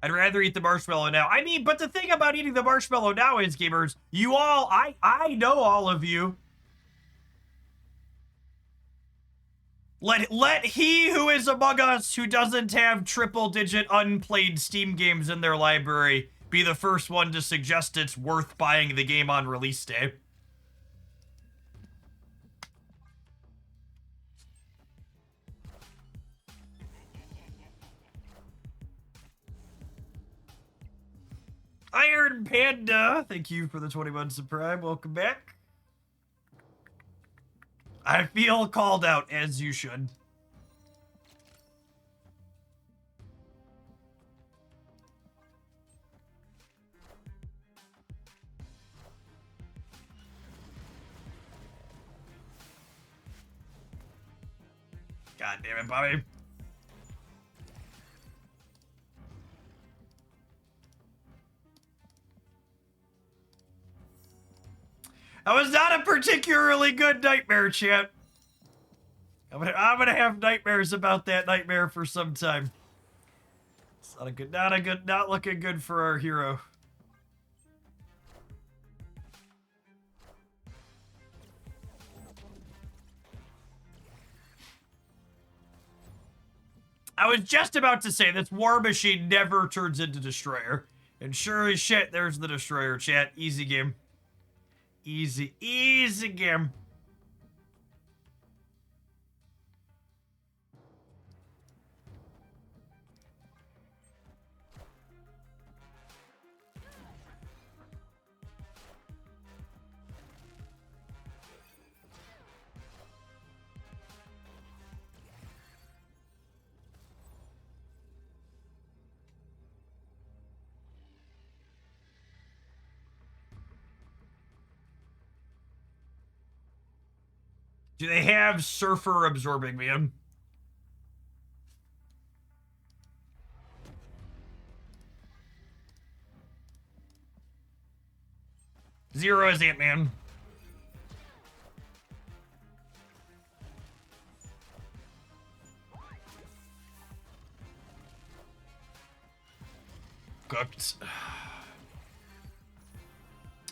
I'd rather eat the marshmallow now. I mean, but the thing about eating the marshmallow now is, gamers, you all, I know all of you. Let he who is among us who doesn't have triple-digit unplayed Steam games in their library be the first one to suggest it's worth buying the game on release day. Iron Panda, thank you for the 21 Prime. Welcome back. I feel called out, as you should. God damn it, Bobby. That was not a particularly good nightmare, chat. I'm gonna have nightmares about that nightmare for some time. It's not looking good for our hero. I was just about to say this War Machine never turns into Destroyer. And sure as shit, there's the Destroyer, chat. Easy game. Easy game. Do they have Surfer absorbing man? Zero is Ant-Man. Cooked.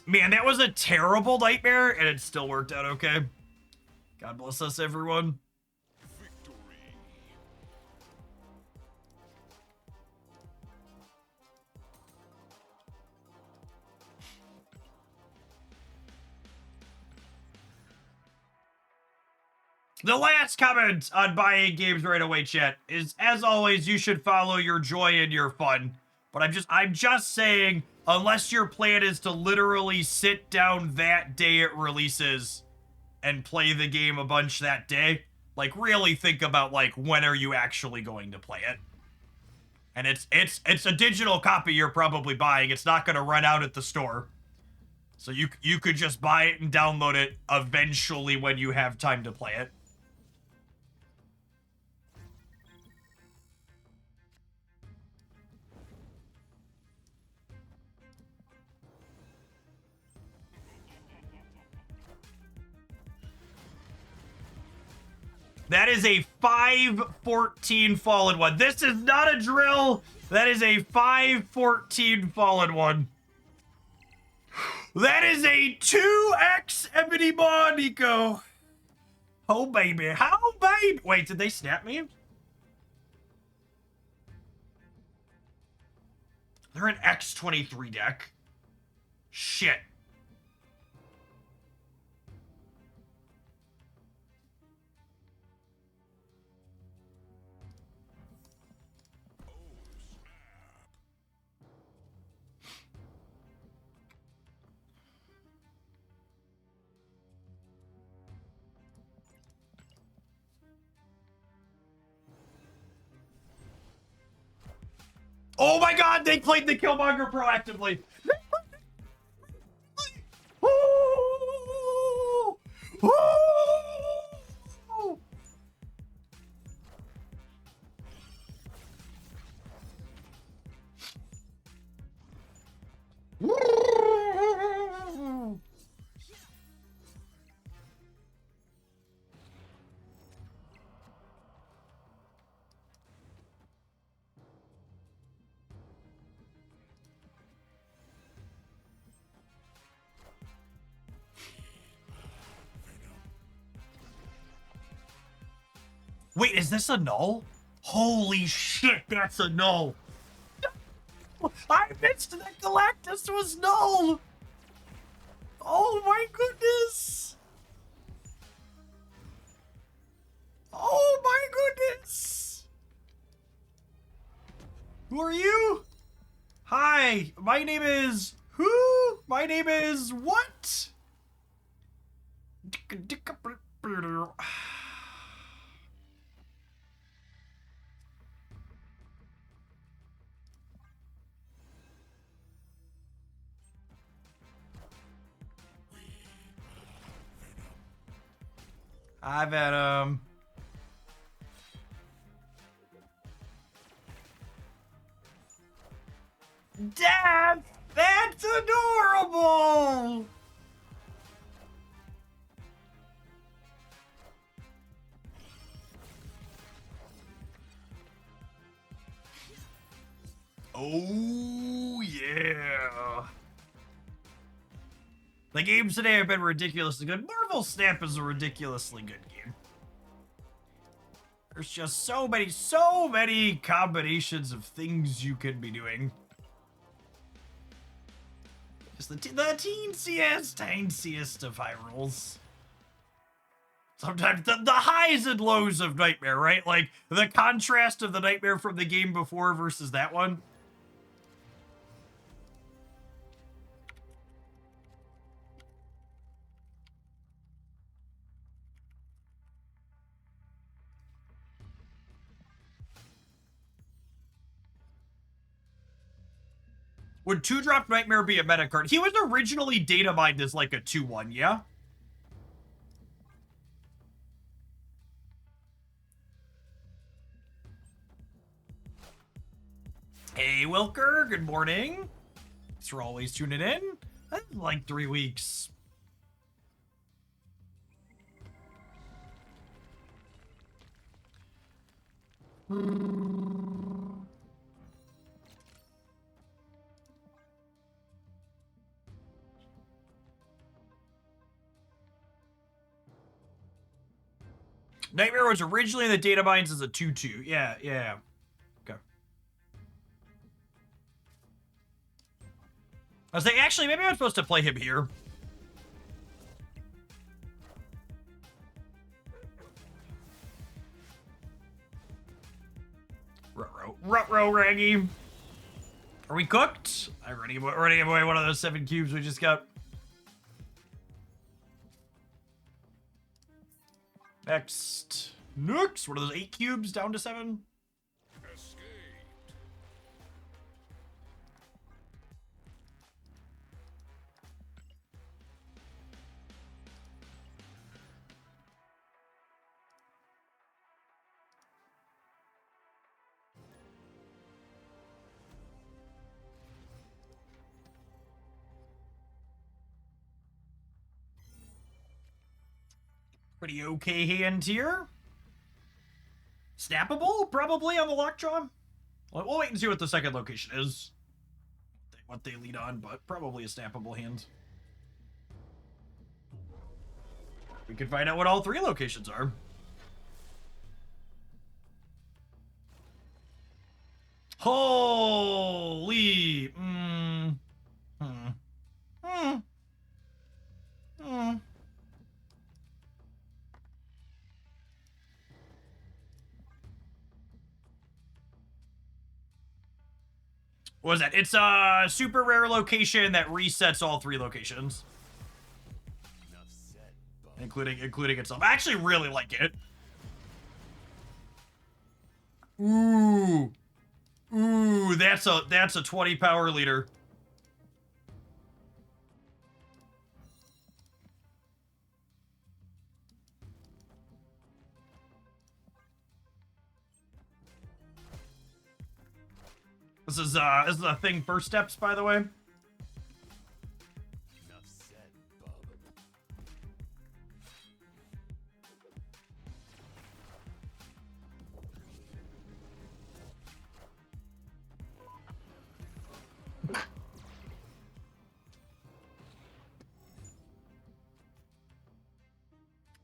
Man, that was a terrible nightmare, and it still worked out okay. God bless us, everyone. Victory. The last comment on buying games right away, chat, is, as always, you should follow your joy and your fun. But I'm just saying, unless your plan is to literally sit down that day it releases and play the game a bunch that day, like, really think about, like, when are you actually going to play it? And it's a digital copy you're probably buying. It's not going to run out at the store. So you could just buy it and download it eventually when you have time to play it. That is a 5-14 fallen one. This is not a drill. That is a 5-14 fallen one. That is a 2x Ebony Maw, Nico. Oh, baby. How, baby? Wait, did they snap me? They're an X23 deck. Shit. Oh my god, they played the Killmonger proactively. Ooh! Ooh! Wait, is this a null? Holy shit, that's a null. I missed that Galactus was null. Oh my goodness. Oh my goodness. Who are you? Hi, my name is... Who? My name is... What? I've had, Dad! That's adorable! Oh, yeah. The games today have been ridiculously good. Marvel Snap is a ridiculously good game. There's just so many combinations of things you can be doing. Just the teensiest of high rolls. Sometimes the highs and lows of Nightmare, right? Like the contrast of the Nightmare from the game before versus that one. Would 2-drop Nightmare be a meta card? He was originally data mined as like a 2-1, yeah? Hey, Wilker, good morning. Thanks for always tuning in. That's like 3 weeks. Nightmare was originally in the data mines as a 2-2. Yeah. Okay. I was like, actually, maybe I'm supposed to play him here. Ruh-roh, Raggy. Are we cooked? I already gave away one of those 7 cubes we just got. Next. What are those 8 cubes down to 7? Escaped. Pretty okay hand here. Snappable, probably, on the lockjaw. We'll wait and see what the second location is. What they lead on, but probably a snappable hand. We can find out what all 3 locations are. Holy. What was that? It's a super rare location that resets all 3 locations. Including itself. I actually really like it. Ooh, that's a 20 power leader. This is a thing first steps, by the way. Enough said, bub.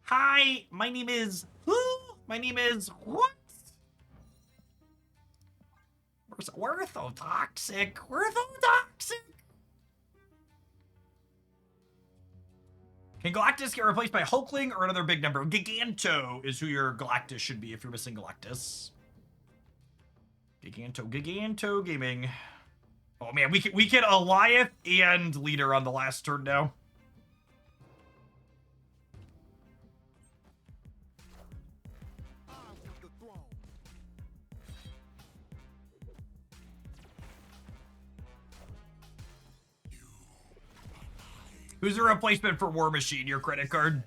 Hi, my name is... My name is what? Orthotoxic. Orthotoxic. Can Galactus get replaced by Hulkling or another big number? Giganto is who your Galactus should be if you're missing Galactus. Giganto Gaming. Oh man, we can Alioth and Leader on the last turn now. Who's the replacement for War Machine, your credit card?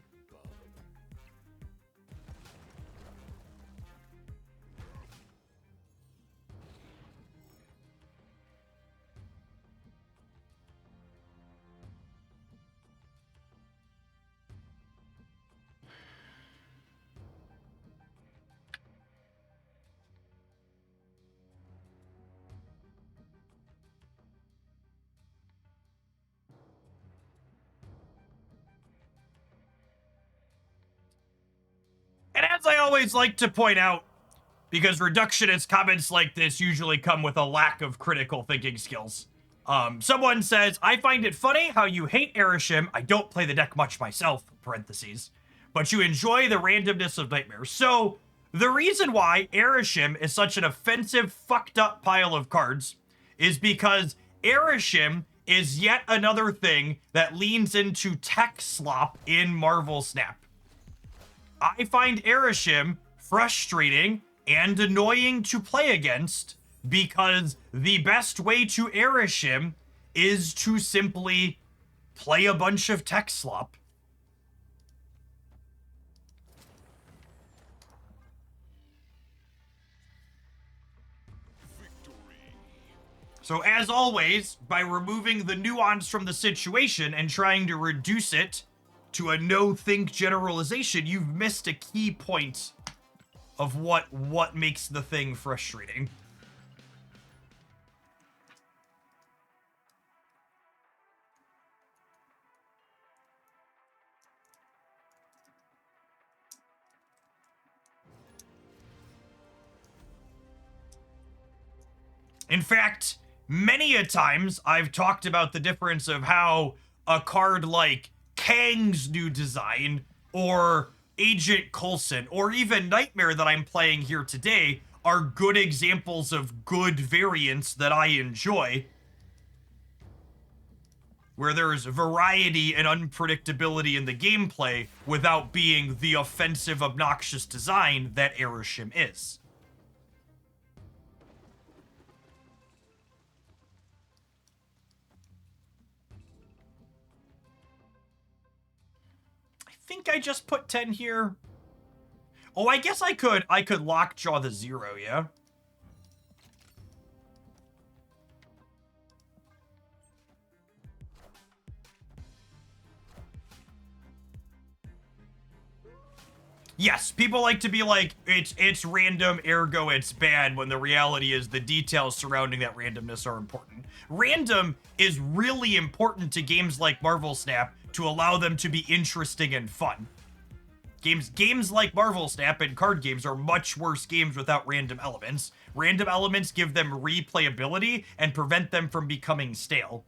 And as I always like to point out, because reductionist comments like this usually come with a lack of critical thinking skills. Someone says, I find it funny how you hate Erishim. I don't play the deck much myself, parentheses, but you enjoy the randomness of Nightmares. So, the reason why Erishim is such an offensive, fucked up pile of cards is because Erishim is yet another thing that leans into tech slop in Marvel Snap. I find Erishim frustrating and annoying to play against because the best way to Erishim is to simply play a bunch of tech slop. So as always, by removing the nuance from the situation and trying to reduce it to a no-think generalization, you've missed a key point of what makes the thing frustrating. In fact, many a times I've talked about the difference of how a card like Kang's new design, or Agent Coulson, or even Nightmare that I'm playing here today are good examples of good variants that I enjoy, where there's variety and unpredictability in the gameplay without being the offensive, obnoxious design that Erishim is. I think I just put 10 here. Oh, I guess I could lockjaw the 0, yeah? Yes, people like to be like, it's random, ergo it's bad, when the reality is the details surrounding that randomness are important. Random is really important to games like Marvel Snap to allow them to be interesting and fun. Games like Marvel Snap and card games are much worse games without random elements. Random elements give them replayability and prevent them from becoming stale.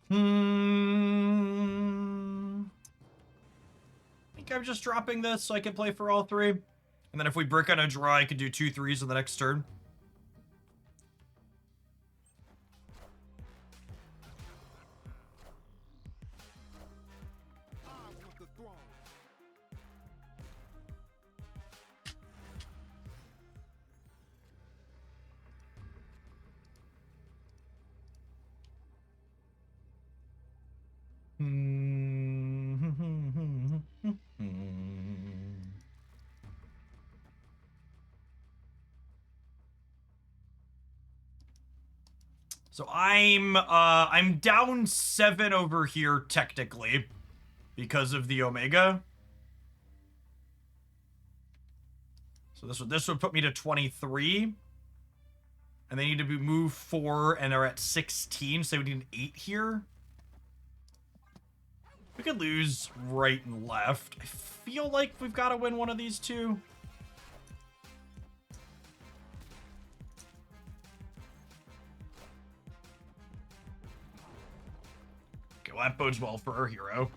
I think I'm just dropping this so I can play for all three. And then if we brick on a draw, I could do 2 3s on the next turn. So I'm down 7 over here technically because of the Omega. So this would put me to 23. And they need to be moved 4 and are at 16, so we need an 8 here. We could lose right and left. I feel like we've got to win one of these two. Okay, well, that bodes well for our hero.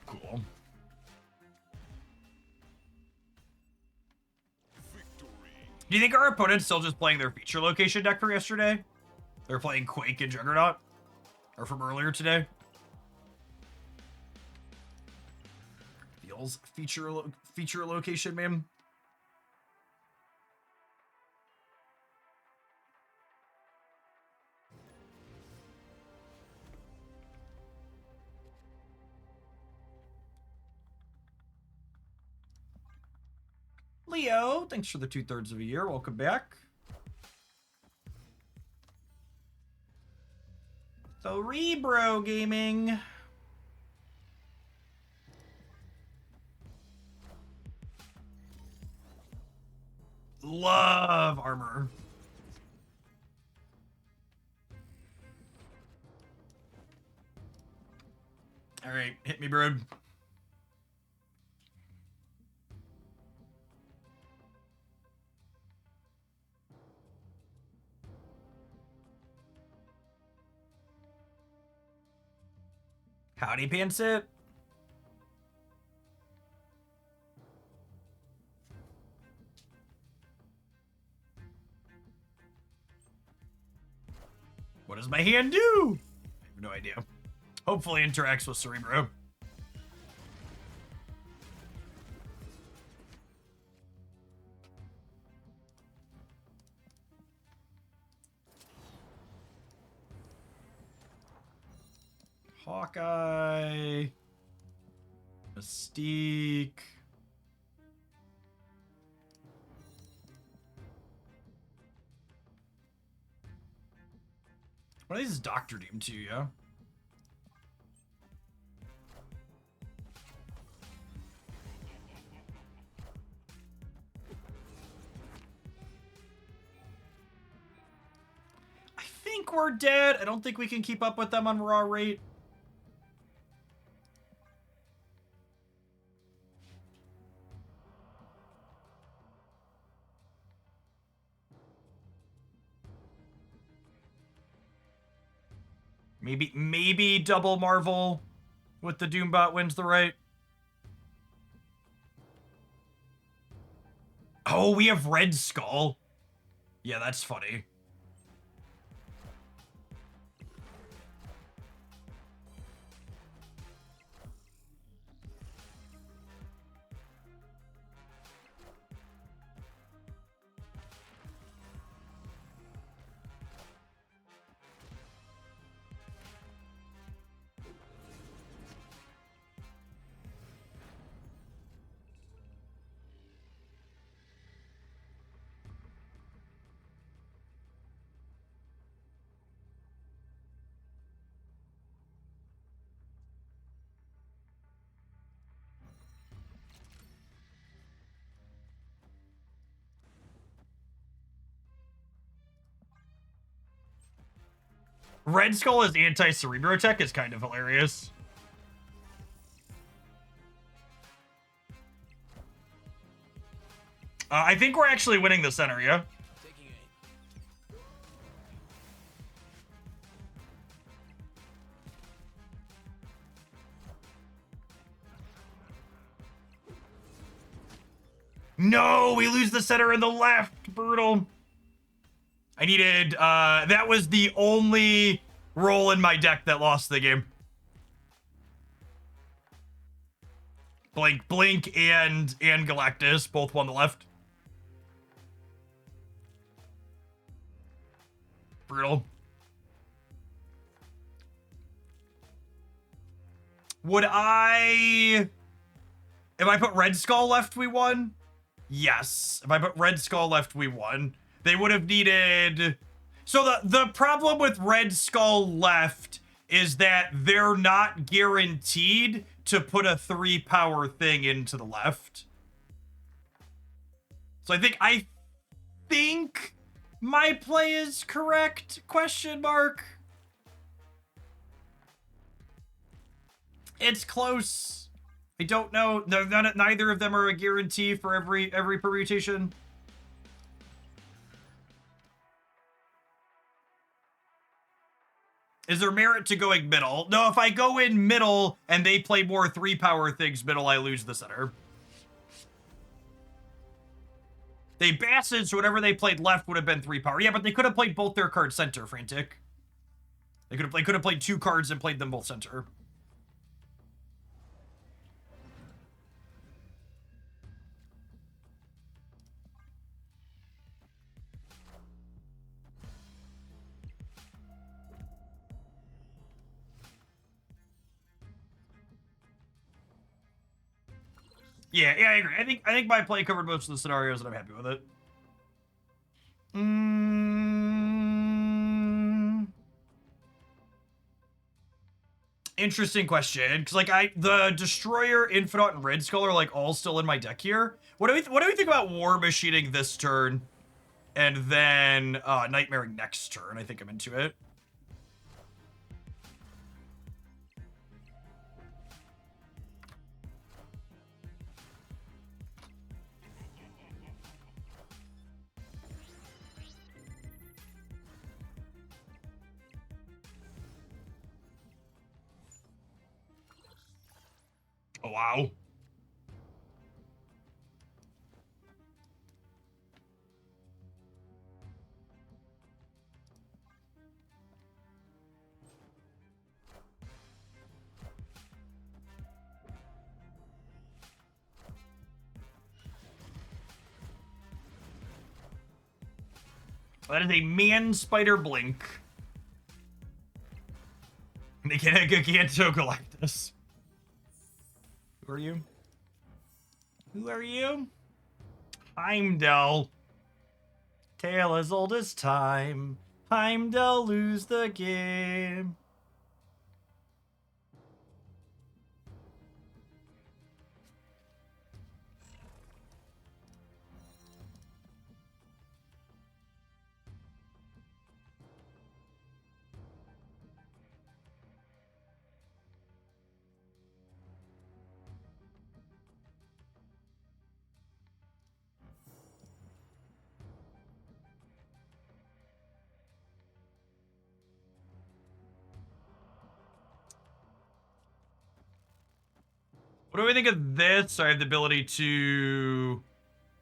Cool. Do you think our opponent's still just playing their feature location deck from yesterday? They're playing Quake and Juggernaut? Or from earlier today? Feels feature location, man. Leo, thanks for the 2/3 of a year. Welcome back. Cerebro Gaming. Love armor. All right, hit me, bro. Howdy, Pansit. What does my hand do? I have no idea. Hopefully interacts with Cerebro. Hawkeye. Mystique. One of these is Doctor Doom too, yeah? I think we're dead. I don't think we can keep up with them on raw rate. Maybe double Marvel with the Doombot wins the right. Oh, we have Red Skull. Yeah, that's funny. Red Skull as anti-Cerebro tech is kind of hilarious. I think we're actually winning the center, yeah? No, we lose the center and the left. Brutal. I needed, that was the only roll in my deck that lost the game. Blink, and Galactus both won the left. Brutal. Would I If I put Red Skull left, we won? Yes. If I put Red Skull left, we won. They would have needed... So the problem with Red Skull left is that they're not guaranteed to put a 3-power thing into the left. So I think my play is correct? Question mark. It's close. I don't know. Neither of them are a guarantee for every permutation. Is there merit to going middle? No, if I go in middle and they play more 3-power things middle, I lose the center. They basted, so whatever they played left would have been 3-power. Yeah, but they could have played both their cards center, Frantic. They could have played 2 cards and played them both center. Yeah, I agree. I think my play covered most of the scenarios, and I'm happy with it. Interesting question, because like the Destroyer, Infinite, and Red Skull are like all still in my deck here. What do we think about War Machining this turn, and then Nightmaring next turn? I think I'm into it. Oh, wow. That is a Man Spider Blink. They can't Galactus. Who are you? Who are you? Heimdall. Tale as old as time. Heimdall lose the game. What do we think of this? I have the ability to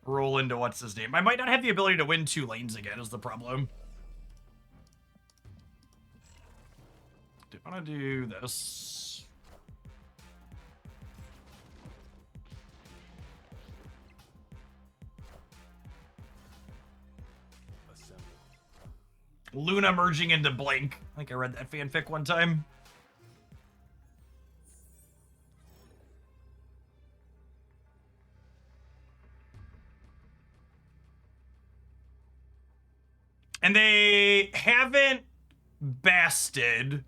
roll into what's his name. I might not have the ability to win 2 lanes again is the problem. Do I want to do this? Luna merging into Blink. I think I read that fanfic one time. And they haven't basted,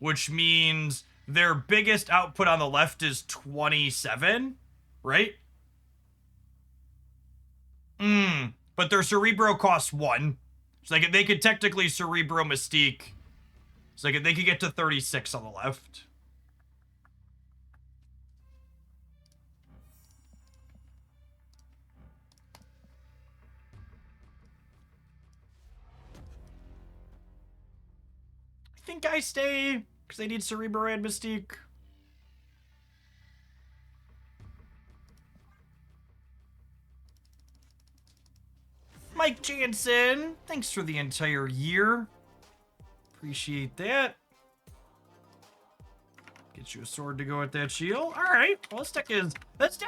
which means their biggest output on the left is 27, right? But their Cerebro costs 1. So they could technically Cerebro Mystique. So they could get to 36 on the left. I think I stay, because they need Cerebro and Mystique. Mike Jansen, thanks for the entire year. Appreciate that. Get you a sword to go with that shield. All right, well, this deck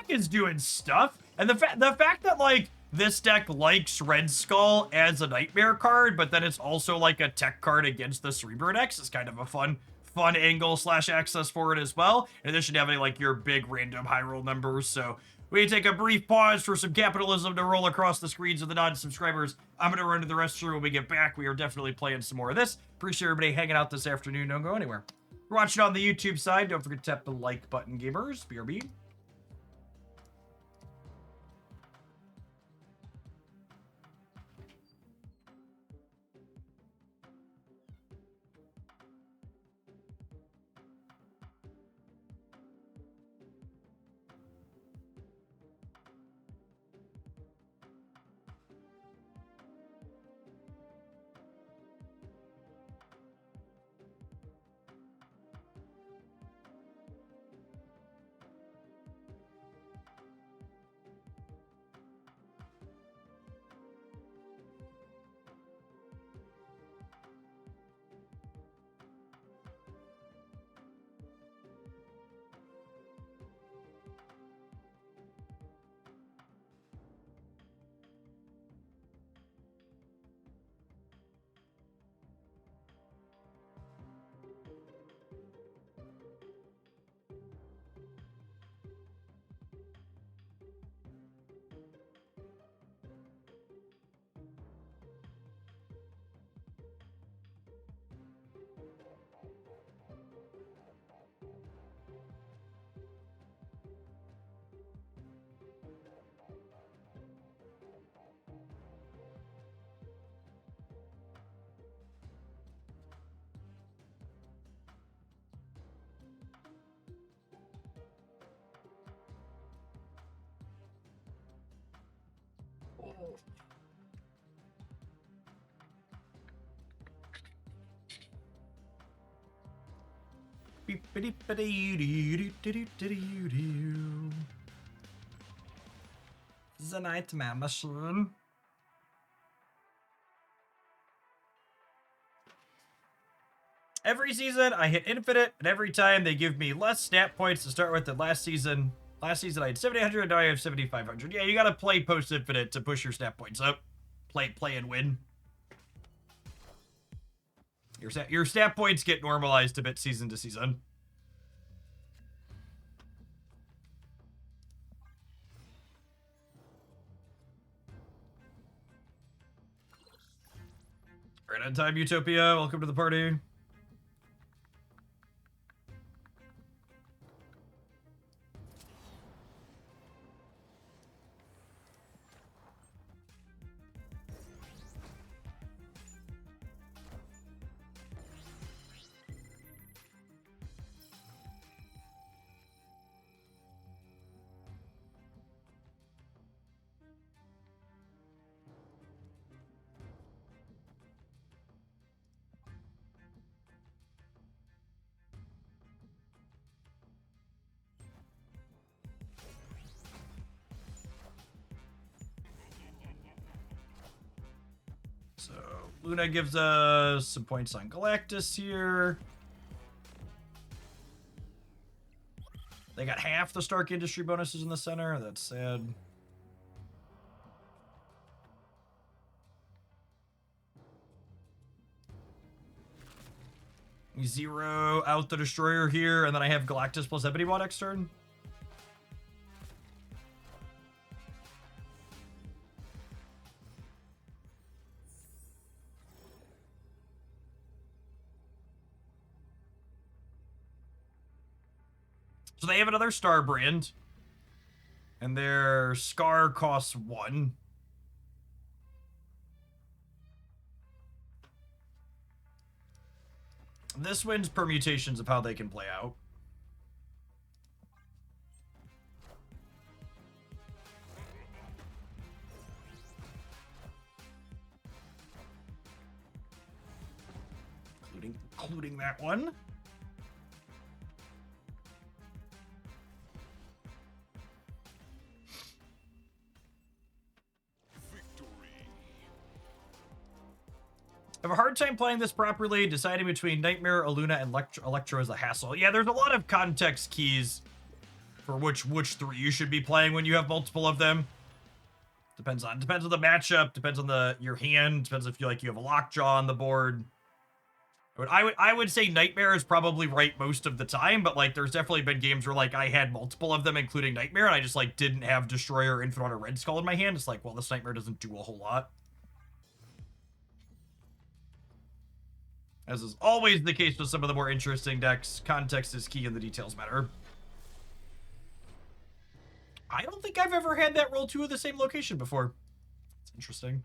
is doing stuff. And the fact that like this deck likes Red Skull as a nightmare card, but then it's also like a tech card against the Cerebro decks is kind of a fun fun angle / access for it as well, in addition to having like your big random high roll numbers. So we take a brief pause for some capitalism to roll across the screens of the non-subscribers. I'm going to run to the restroom. When we get back, we are definitely playing some more of this. Appreciate everybody hanging out this afternoon. Don't go anywhere. If you're watching on the YouTube side, don't forget to tap the like button, gamers. BRB. The Nightmare Machine. Every season, I hit infinite, and every time they give me less stat points to start with than last season. Last season, I had 7,800, now I have 7,500. Yeah, you gotta play post-infinite to push your stat points up. Play and win. Your stat points get normalized a bit season to season. Right on time, Utopia. Welcome to the party. So Luna gives us some points on Galactus here. They got half the Stark Industry bonuses in the center. That's sad. We zero out the Destroyer here, and then I have Galactus plus Ebony Bot next turn. So they have another Star Brand. And their Scar costs 1. This wins permutations of how they can play out. Including that one. I have a hard time playing this properly. Deciding between Nightmare, Aluna, and Electro is a hassle. Yeah, there's a lot of context keys for which 3 you should be playing when you have multiple of them. Depends on the matchup. Depends on your hand. Depends if you have a lockjaw on the board. But I would say Nightmare is probably right most of the time, but like there's definitely been games where like I had multiple of them, including Nightmare, and I just like didn't have Destroyer, Infinite, or Red Skull in my hand. It's like, well, this Nightmare doesn't do a whole lot. As is always the case with some of the more interesting decks, context is key and the details matter. I don't think I've ever had that roll 2 of the same location before. It's interesting.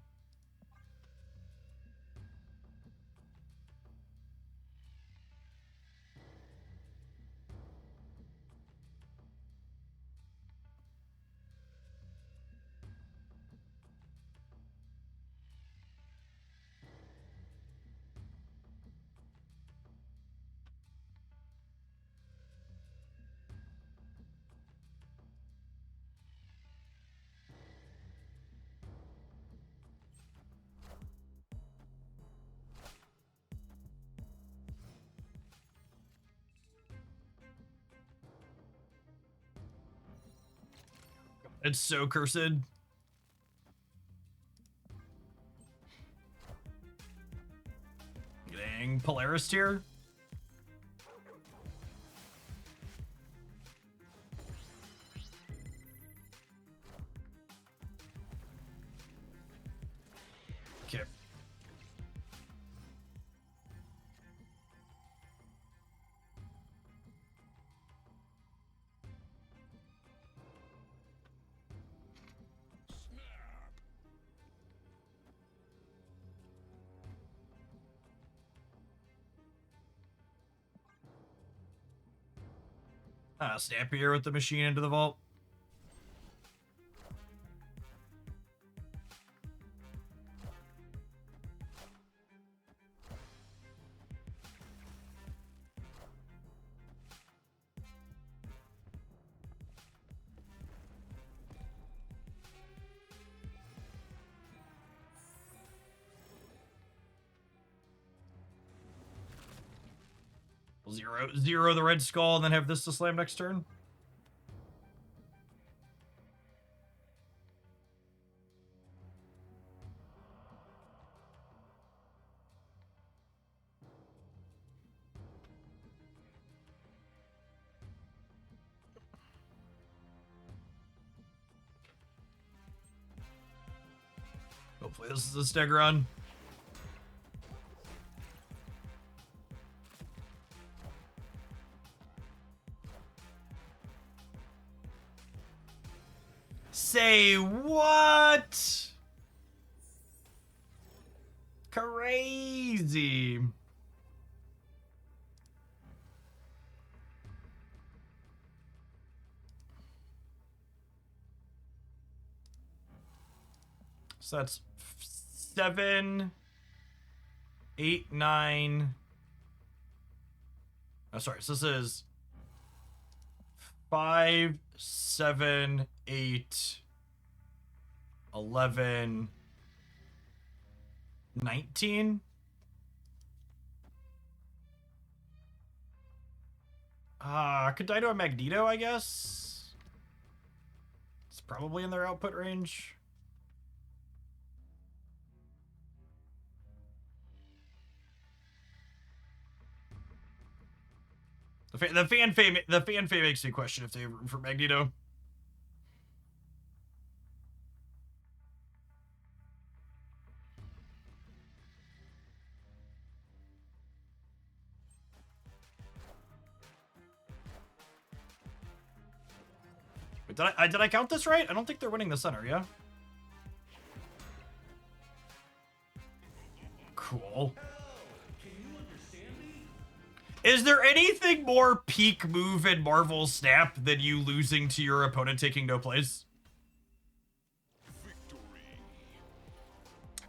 It's so cursed. Getting Polaris tier. Okay. Snap here with the machine into the vault. Zero the Red Skull and then have this to slam next turn. Hopefully this is a stagger run. Say what? Crazy. So that's 7, 8, 9. Oh, sorry. So this is 5, 7, 8, 11, 19. Could Dido and Magneto, I guess? It's probably in their output range. The fan fame makes me question if they have room for Magneto. Wait, did I count this right? I don't think they're winning the center, yeah? Cool. Is there anything more peak move in Marvel Snap than you losing to your opponent taking no plays?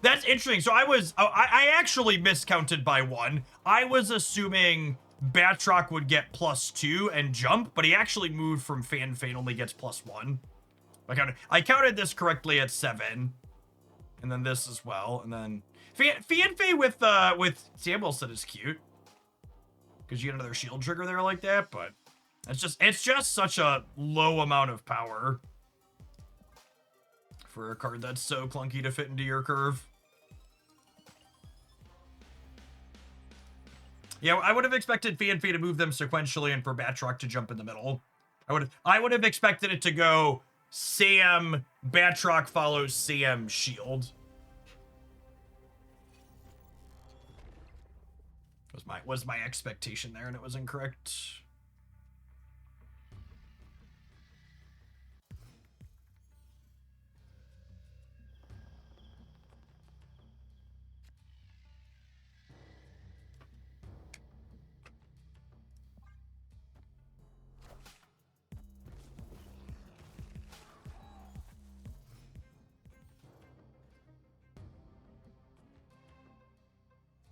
That's interesting. So I actually miscounted by 1. I was assuming Batroc would get +2 and jump, but he actually moved from Fan Fane, only gets +1. I counted this correctly at 7. And then this as well. And then Fan Fane with Samuelson is cute. Because you get another shield trigger there like that, but it's just such a low amount of power for a card that's so clunky to fit into your curve. Yeah, I would have expected Fanfy to move them sequentially and for Batroc to jump in the middle. I would have expected it to go Sam, Batroc follows Sam, shield. Was my expectation there, and it was incorrect.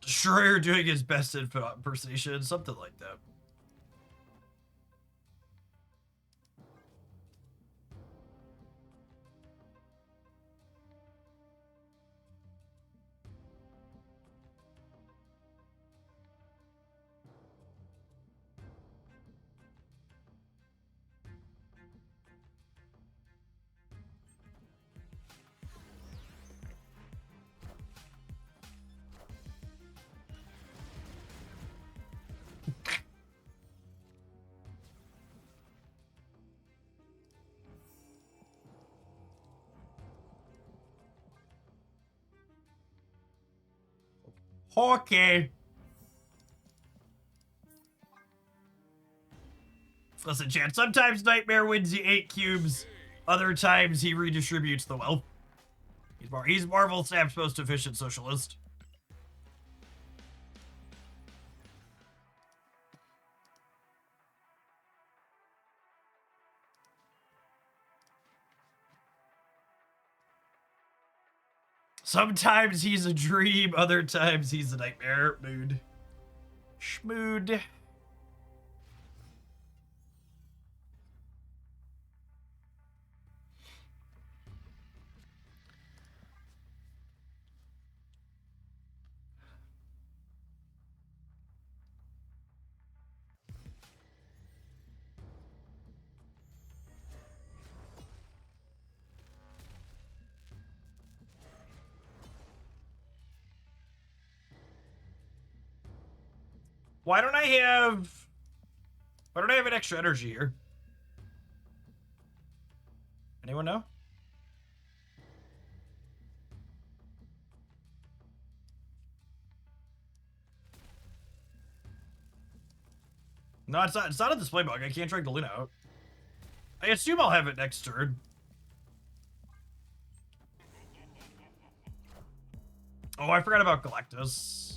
Destroyer doing his best impersonation, something like that. Okay. Listen, chat, sometimes Nightmare wins the 8 cubes. Other times he redistributes the wealth. He's Marvel Snap's most efficient socialist. Sometimes he's a dream, other times he's a nightmare. Mood. Schmood. Why don't I have an extra energy here? Anyone know? No, it's not a display bug. I can't drag the Luna out. I assume I'll have it next turn. Oh, I forgot about Galactus.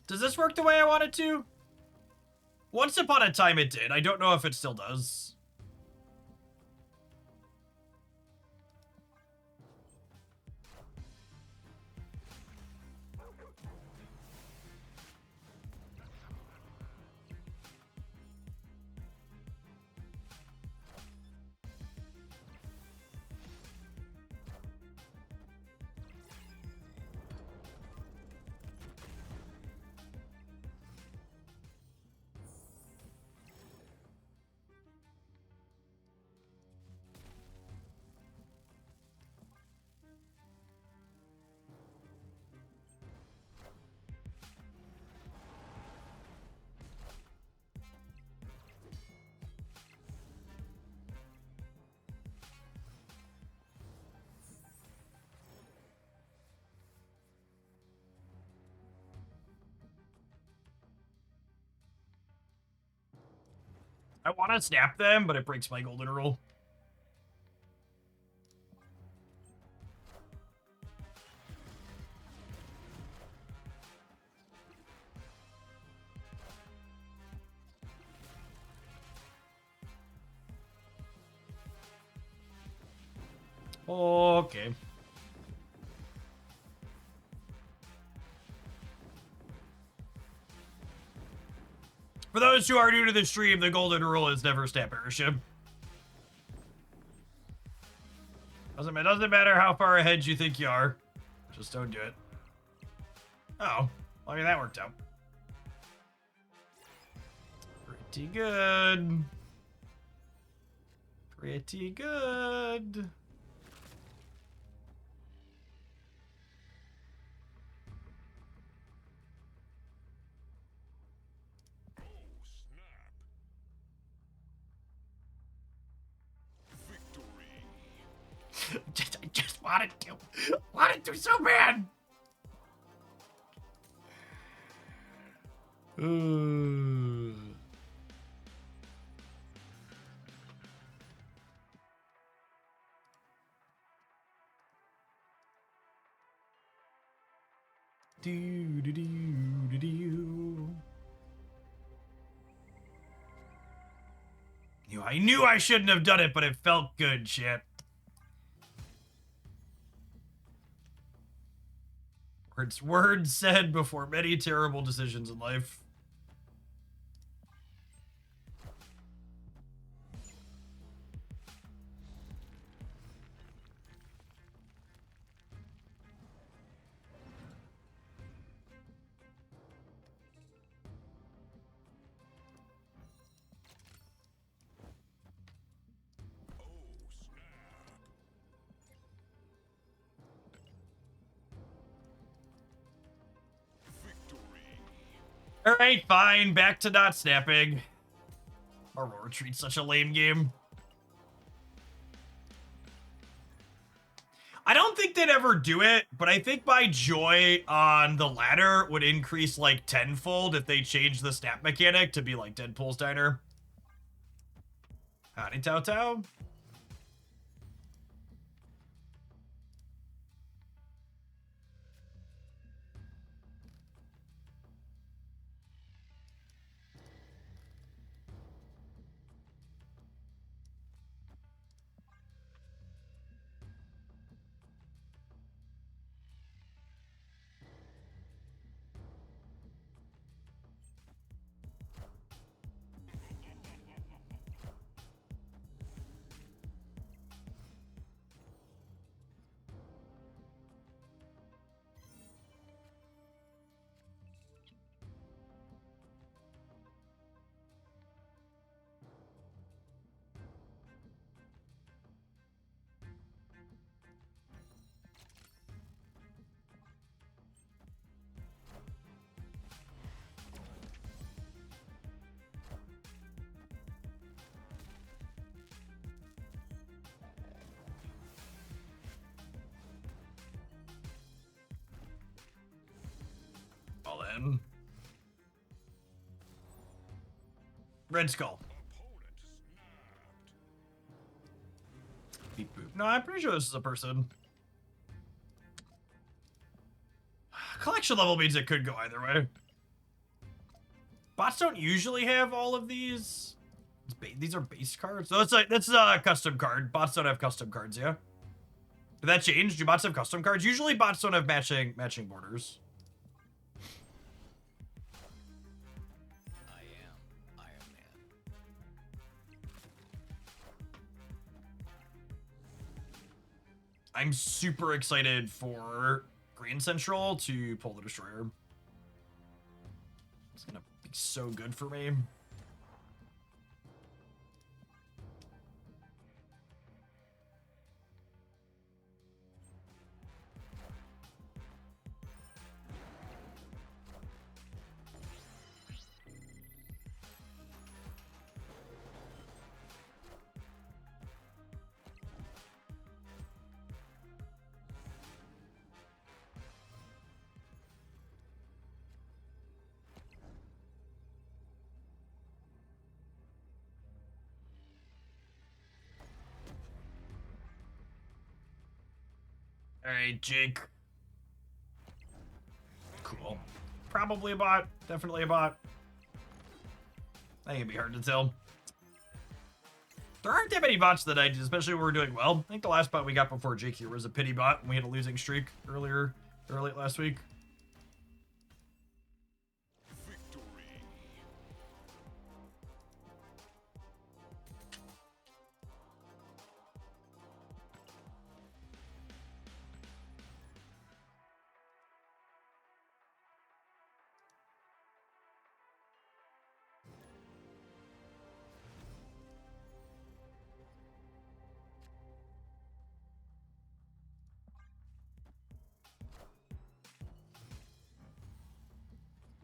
Does this work the way I want it to? Once upon a time it did. I don't know if it still does. I want to snap them, but it breaks my golden rule. Okay. For those who are new to the stream, the golden rule is never snap airship. Doesn't matter how far ahead you think you are. Just don't do it. Oh, well, I mean, that worked out. Great. Pretty good. Pretty good. I just wanted to so bad. I knew I shouldn't have done it, but it felt good, shit. Words said before many terrible decisions in life. All right, fine. Back to not snapping. Aurora Retreat's such a lame game. I don't think they'd ever do it, but I think my joy on the ladder would increase like tenfold if they changed the snap mechanic to be like Deadpool's Diner. Howdy, Tao Tao. All in. Red Skull. Beep boop. No, I'm pretty sure this is a person. Collection level means it could go either way. Bots don't usually have all of these. These are base cards. So that's a custom card. Bots don't have custom cards, yeah? Did that change? Do bots have custom cards? Usually bots don't have matching borders. I'm super excited for Green Central to pull the Destroyer. It's gonna be so good for me. All right, Jake. Cool. Probably a bot. Definitely a bot. That can be hard to tell. There aren't that many bots that I did, especially when we're doing well. I think the last bot we got before Jake here was a pity bot, and we had a losing streak earlier last week.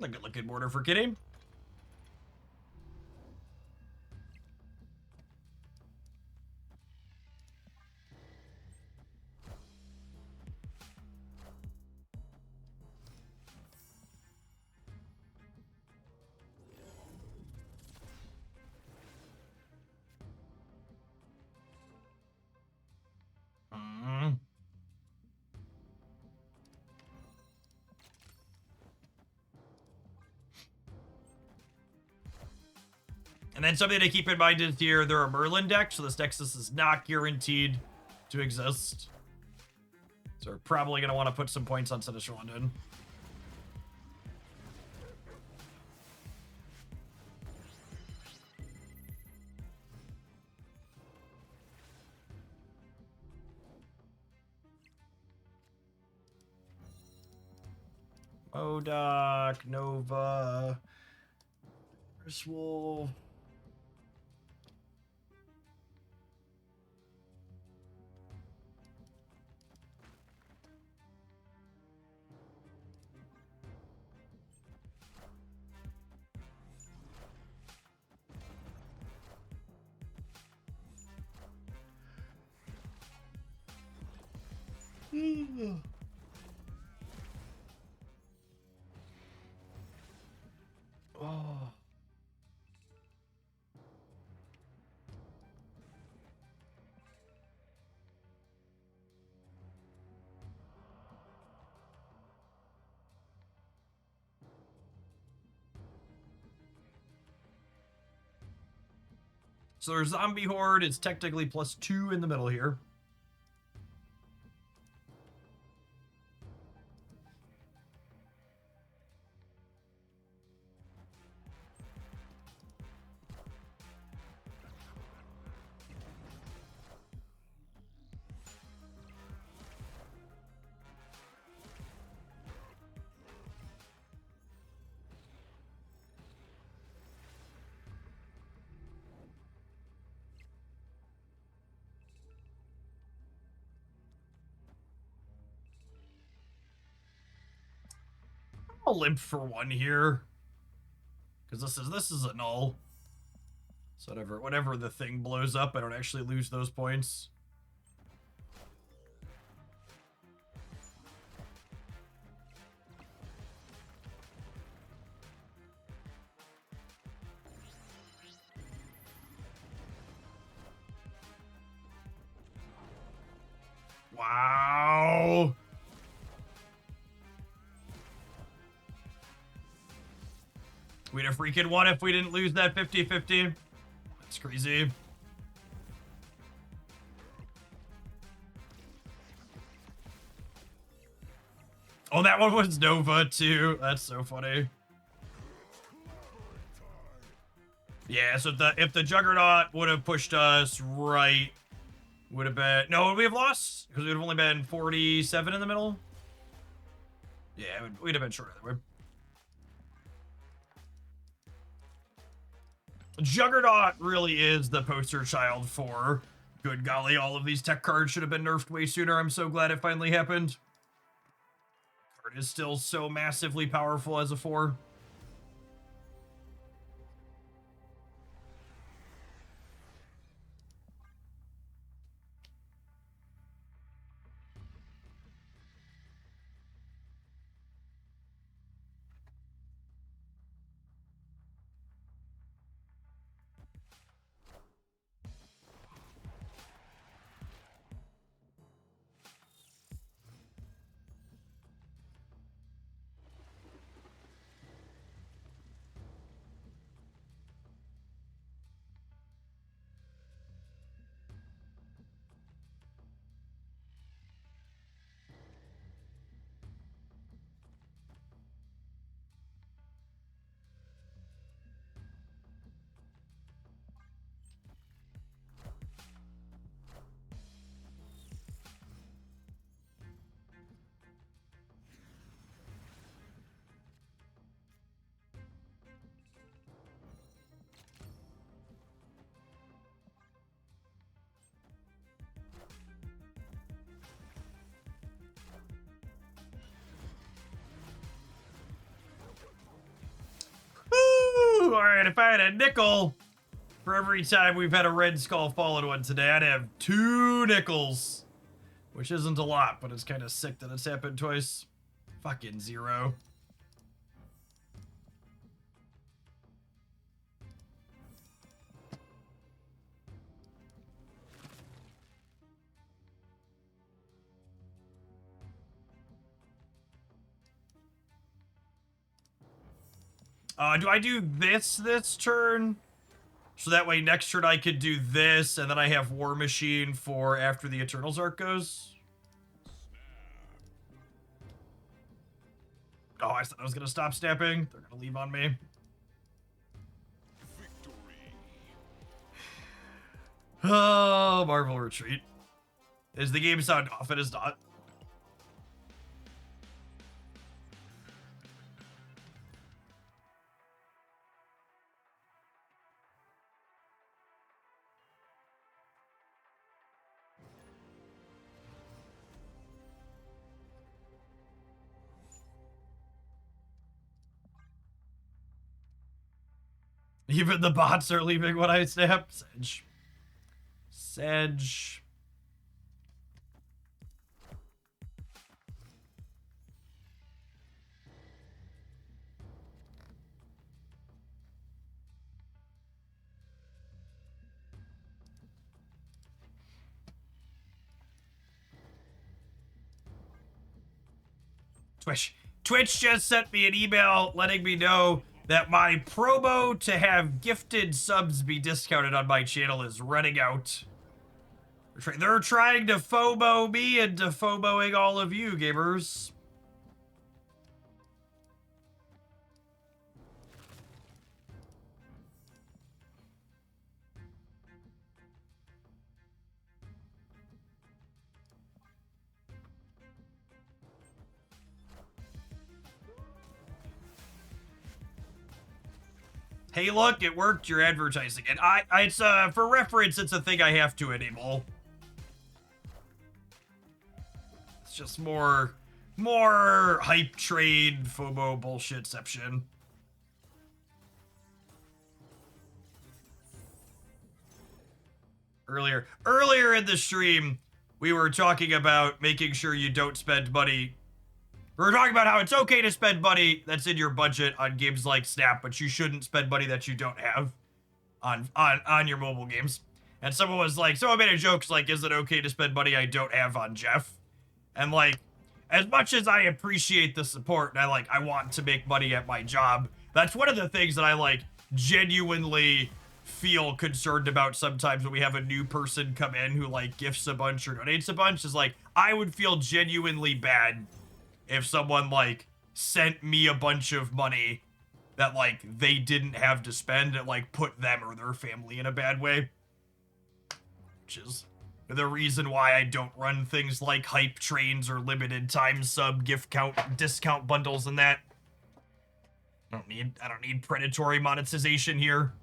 a good looking border for Kitty. And then something to keep in mind is here, they're a Merlin deck, so this Nexus is not guaranteed to exist. So we're probably going to want to put some points on Sinister London. Modoc, Nova, Wolf. Oh. So their zombie horde is technically +2 in the middle here. I'll limp for 1 here, because this is a null. So whatever the thing blows up, I don't actually lose those points. Wow. We'd have freaking won if we didn't lose that 50-50. That's crazy. Oh, that one was Nova too. That's so funny. Yeah, so if the Juggernaut would have pushed us right, would have been... No, would we have lost? Because it would have only been 47 in the middle? Yeah, we'd have been short either way. Juggernaut really is the poster child for, good golly, all of these tech cards should have been nerfed way sooner. I'm so glad it finally happened. Card is still so massively powerful as a 4. Woo! Alright, if I had a nickel for every time we've had a Red Skull Fallen one today, I'd have 2 nickels. Which isn't a lot, but it's kind of sick that it's happened twice. Fucking 0. Do I do this turn? So that way next turn I could do this, and then I have War Machine for after the Eternals arc goes? Oh, I thought I was gonna stop snapping. They're gonna leave on me. Oh, Marvel Retreat. Is the game sound off? It is not. Even the bots are leaving when I snap. Sedge. Sedge. Twitch just sent me an email letting me know that my promo to have gifted subs be discounted on my channel is running out. They're trying to FOMO me into FOMOing all of you, gamers. Hey, look, it worked. You're advertising it. It's for reference, it's a thing I have to enable. It's just more hype trade FOMO bullshitception. Earlier in the stream, we were talking about making sure you don't spend money. We were talking about how it's okay to spend money that's in your budget on games like Snap, but you shouldn't spend money that you don't have on your mobile games. And someone made a joke like, is it okay to spend money I don't have on Jeff? And like, as much as I appreciate the support and I want to make money at my job, that's one of the things that I genuinely feel concerned about sometimes when we have a new person come in who gifts a bunch or donates a bunch, is I would feel genuinely bad if someone sent me a bunch of money that they didn't have to spend and put them or their family in a bad way. Which is the reason why I don't run things like hype trains or limited time sub gift count discount bundles and that. I don't need predatory monetization here.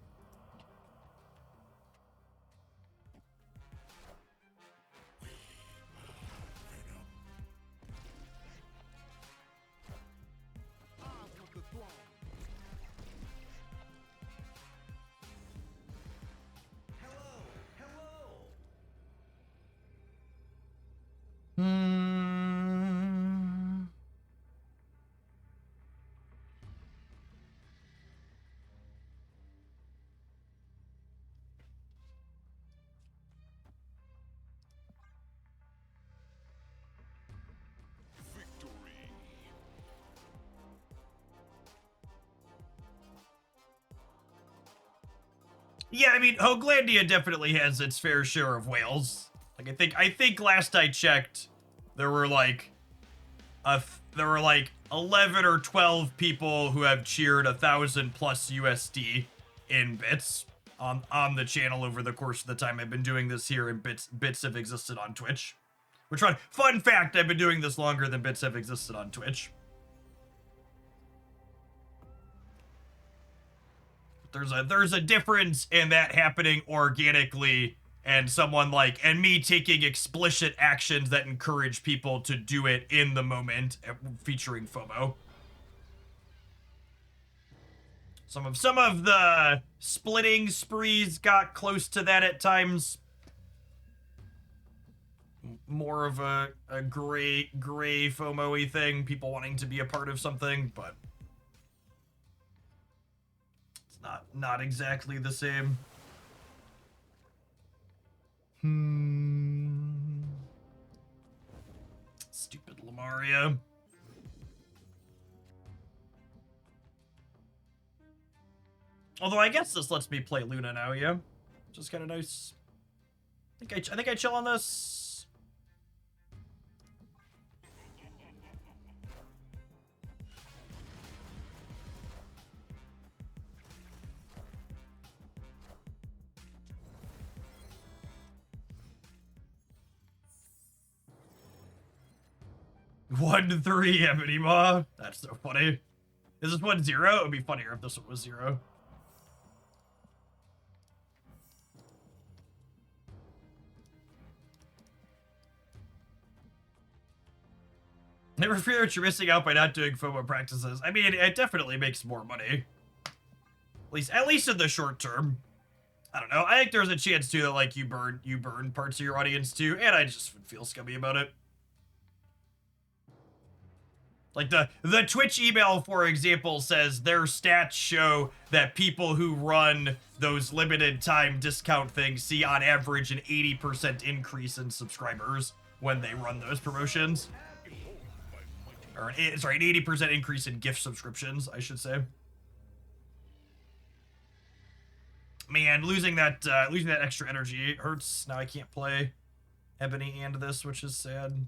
Yeah, I mean, Hoaglandia definitely has its fair share of whales. I think last I checked, there were 11 or 12 people who have cheered 1,000 plus USD in bits on the channel over the course of the time I've been doing this here, and bits have existed on Twitch. Fun fact, I've been doing this longer than bits have existed on Twitch. There's a difference in that happening organically and someone and me taking explicit actions that encourage people to do it in the moment, featuring FOMO. Some of the splitting sprees got close to that at times. More of a gray FOMO-y thing, people wanting to be a part of something, but it's not exactly the same. Stupid Lamaria. Although I guess this lets me play Luna now, yeah? Which is kind of nice. I think I chill on this. One to 3, Ebony Maw. That's so funny. Is this 1-0? It would be funnier if this one was 0. Never fear that you're missing out by not doing FOMO practices. I mean, it definitely makes more money. At least in the short term. I don't know. I think there's a chance too that like you burn parts of your audience too, and I just would feel scummy about it. Like the Twitch email, for example, says their stats show that people who run those limited time discount things see on average an 80% increase in subscribers when they run those promotions. Or an 80% increase in gift subscriptions, I should say. Man, losing that extra energy hurts. Now I can't play Ebony and this, which is sad.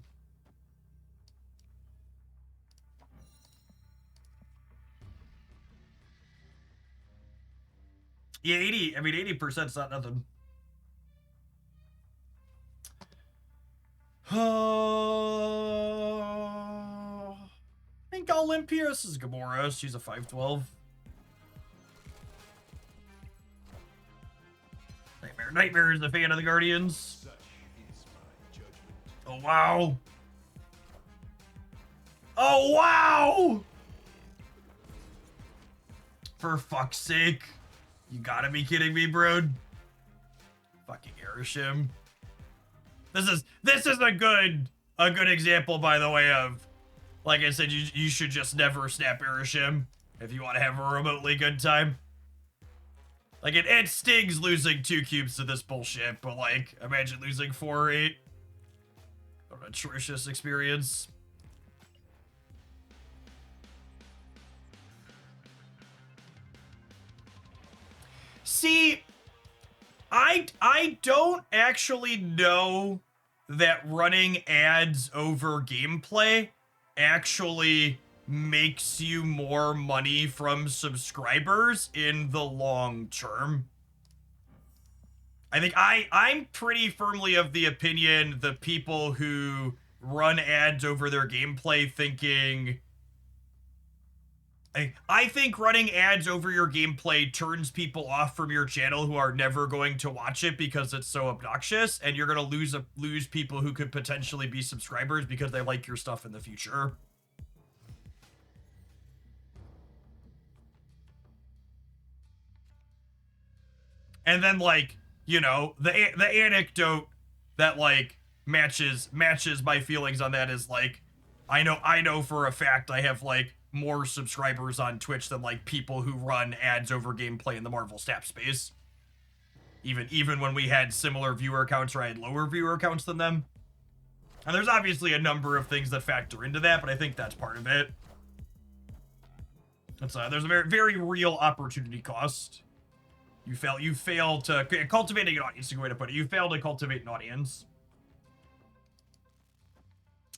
Yeah, 80%'s not nothing. I think Olympia, this is Gamora. She's a 512. Nightmare is a fan of the Guardians. Oh, wow. Oh, wow! For fuck's sake. You gotta be kidding me, bro. Fucking Erishim. This is a good example, by the way, of, like I said, you should just never snap Erishim if you want to have a remotely good time. Like, it stings losing 2 cubes to this bullshit, but, like, imagine losing 4 or 8. What an atrocious experience. See, I don't actually know that running ads over gameplay actually makes you more money from subscribers in the long term. I think I'm pretty firmly of the opinion the people who run ads over their gameplay thinking... I think running ads over your gameplay turns people off from your channel who are never going to watch it because it's so obnoxious, and you're going to lose people who could potentially be subscribers because they like your stuff in the future. And then, like, you know, the anecdote that, like, matches my feelings on that is, like, I know for a fact I have, like, more subscribers on Twitch than, like, people who run ads over gameplay in the Marvel Snap space. Even when we had similar viewer counts or I had lower viewer counts than them. And there's obviously a number of things that factor into that, but I think that's part of it. There's a very, very real opportunity cost. You fail to cultivate an audience, is a good way to put it. You fail to cultivate an audience.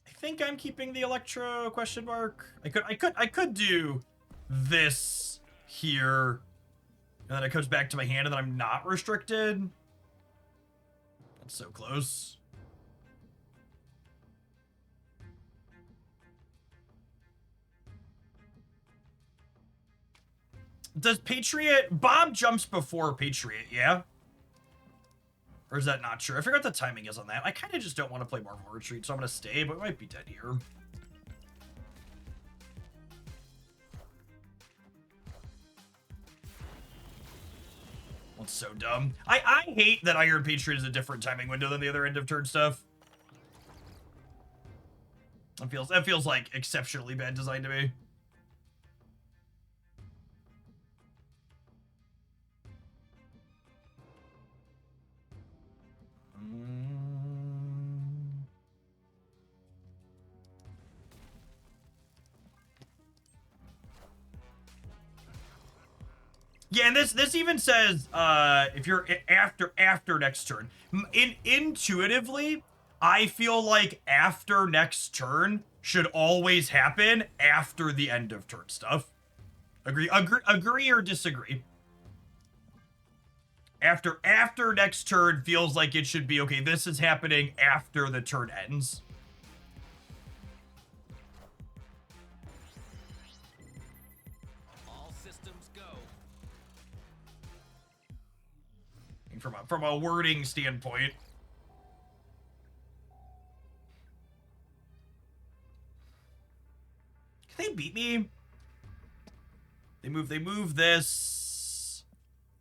I think I'm keeping the Electro question mark. I could do this here, and then it comes back to my hand, and then I'm not restricted. That's so close. Does Patriot... Bomb jumps before Patriot, yeah? Or is that not true? I forgot what the timing is on that. I kind of just don't want to play Marvel Retreat, so I'm going to stay, but it might be dead here. That's so dumb. I hate that Iron Patriot is a different timing window than the other end of turn stuff. That feels like exceptionally bad design to me. Yeah, and this even says if you're after next turn. Intuitively, I feel like after next turn should always happen after the end of turn stuff. Agree or disagree? After next turn feels like it should be okay. This is happening after the turn ends. From a wording standpoint. Can they beat me? They move this.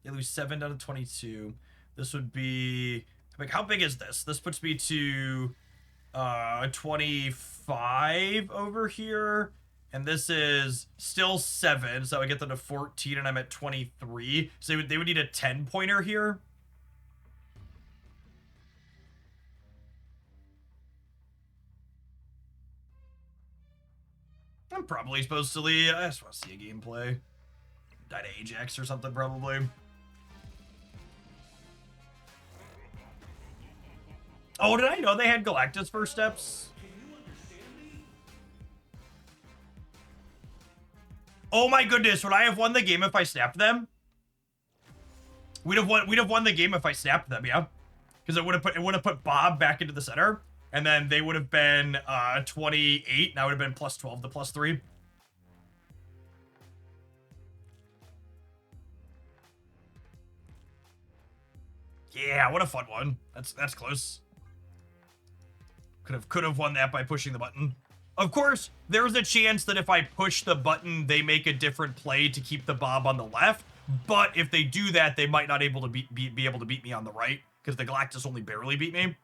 They lose 7 out of 22. This would be like, how big is this? This puts me to 25 over here. And this is still 7, so I get them to 14, and I'm at 23. So they would need a 10-pointer here. I'm probably supposed to leave. I just want to see a gameplay. Die to Ajax or something, probably. Oh, did I know they had Galactus first steps? Oh my goodness, would I have won the game if I snapped them? We'd have won the game if I snapped them, yeah. Because it would have put Bob back into the center. And then they would have been 28, and I would have been plus 12 to plus 3. Yeah, what a fun one. That's close. Could have won that by pushing the button. Of course, there's a chance that if I push the button, they make a different play to keep the Bob on the left. But if they do that, they might not be able to beat me on the right, because the Galactus only barely beat me.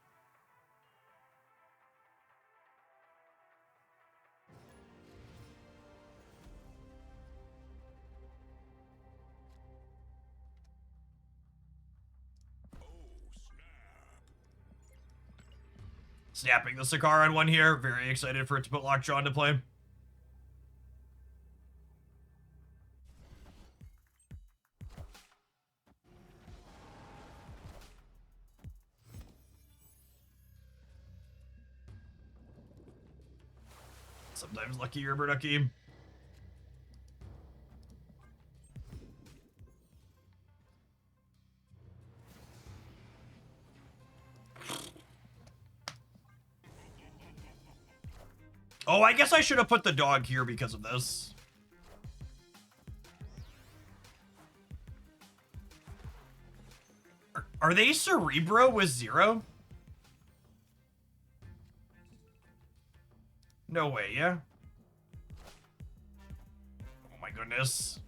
Snapping the Sakaran one here. Very excited for it to put Lockjaw into play. Sometimes lucky or ducky. Oh, I guess I should have put the dog here because of this. Are they Cerebro with 0? No way, yeah? Oh my goodness.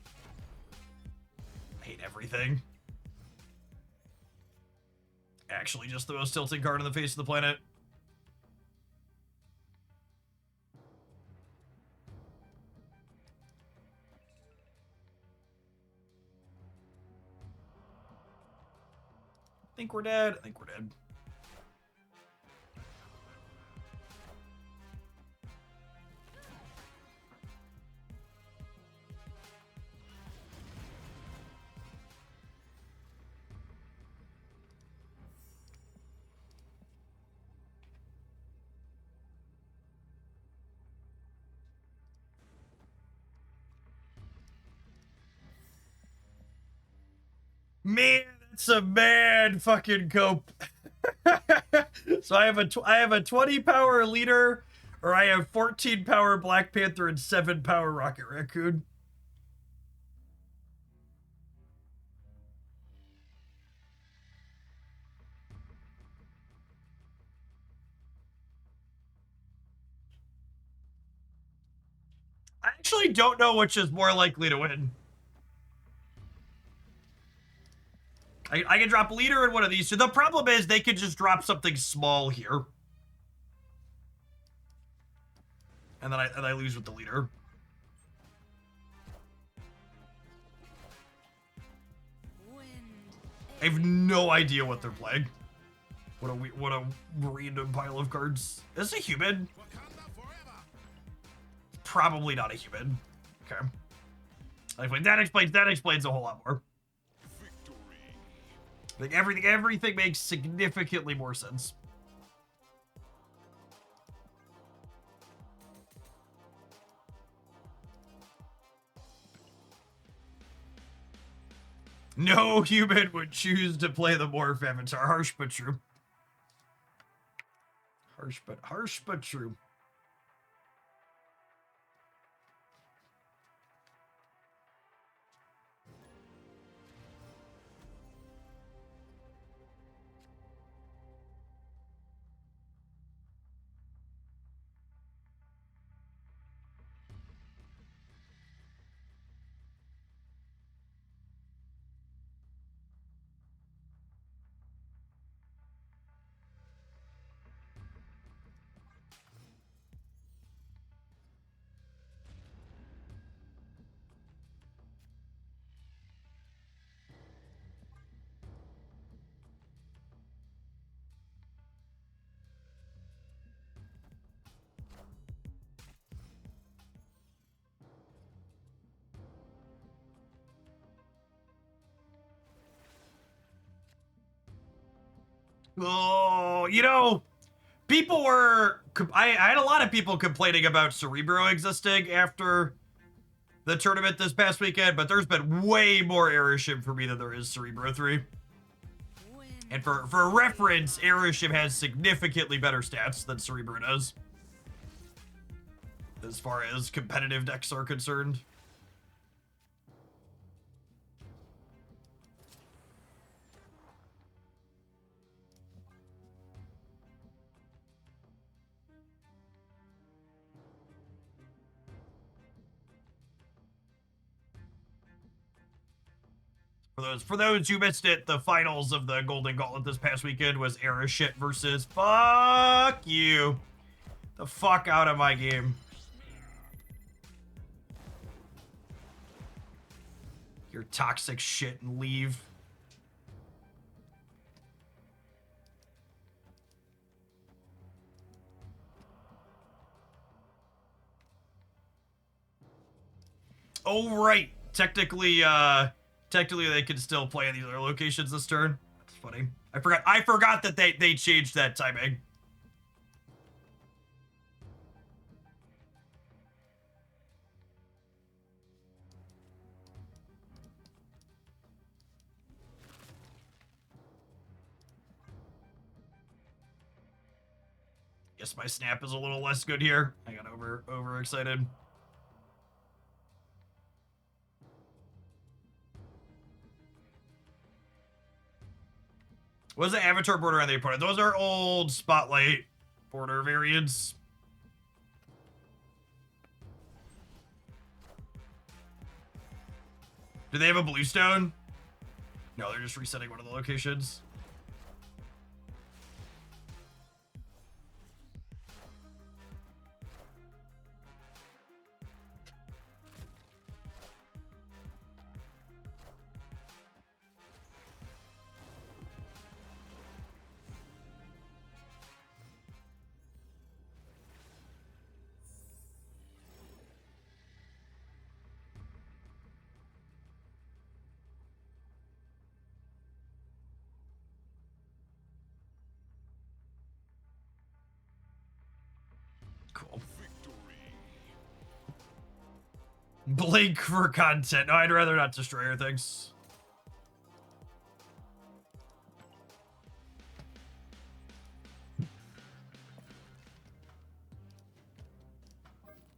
I hate everything. Actually, just the most tilting card on the face of the planet. I think we're dead. I think we're dead. Man, that's a mad fucking cope. So I have a 20 power leader, or I have 14 power Black Panther and 7 power Rocket Raccoon. I actually don't know which is more likely to win. I can drop leader in one of these. So the problem is they could just drop something small here. And then I lose with the leader. I have no idea what they're playing. What a random pile of cards. Is this a human? Probably not a human. Okay. That explains a whole lot more. Like everything makes significantly more sense. No human would choose to play the Morph Avatar. Harsh but true. Harsh but true. Oh, you know, people were... I had a lot of people complaining about Cerebro existing after the tournament this past weekend, but there's been way more Aeroship for me than there is Cerebro 3. And for reference, Aeroship has significantly better stats than Cerebro does, as far as competitive decks are concerned. For those who missed it, the finals of the Golden Gauntlet this past weekend was Aeroship versus fuck you. The fuck out of my game. Your toxic shit and leave. Oh, right. Technically they can still play in these other locations this turn. That's funny. I forgot that they changed that timing. Guess my snap is a little less good here. I got over excited. What's the avatar border on the opponent? Those are old Spotlight border variants. Do they have a bluestone? No, they're just resetting one of the locations. Cool. Blink for content. No, I'd rather not destroy her things.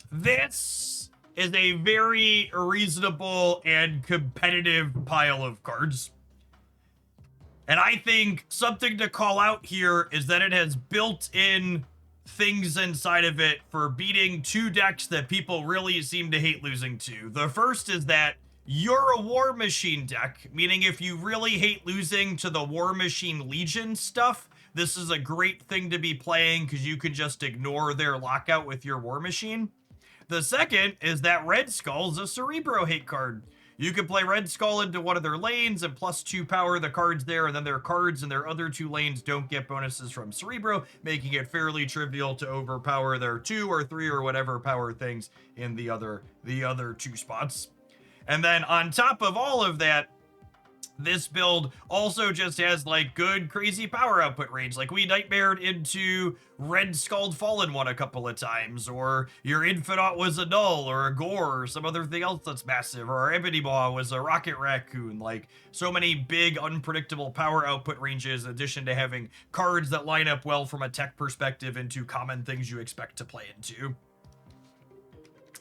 This is a very reasonable and competitive pile of cards. And I think something to call out here is that it has built-in things inside of it for beating two decks that people really seem to hate losing to. The first is that you're a War Machine deck, meaning if you really hate losing to the War Machine Legion stuff, this is a great thing to be playing because you can just ignore their lockout with your War Machine. The second is that Red Skull's a Cerebro hate card. You can play Red Skull into one of their lanes and +2 power the cards there, and then their cards in their other 2 lanes don't get bonuses from Cerebro, making it fairly trivial to overpower their 2 or 3 or whatever power things in the other 2 spots. And then on top of all of that, this build also just has like good crazy power output range. Like we nightmared into Red Skulled Fallen one a couple of times, or your Infinite was a Null or a Gore or some other thing else that's massive, or our Ebony Maw was a Rocket Raccoon. Like so many big unpredictable power output ranges, in addition to having cards that line up well from a tech perspective into common things you expect to play into.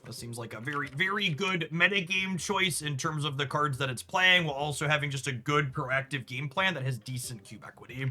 This seems like a very, very good metagame choice in terms of the cards that it's playing, while also having just a good proactive game plan that has decent cube equity.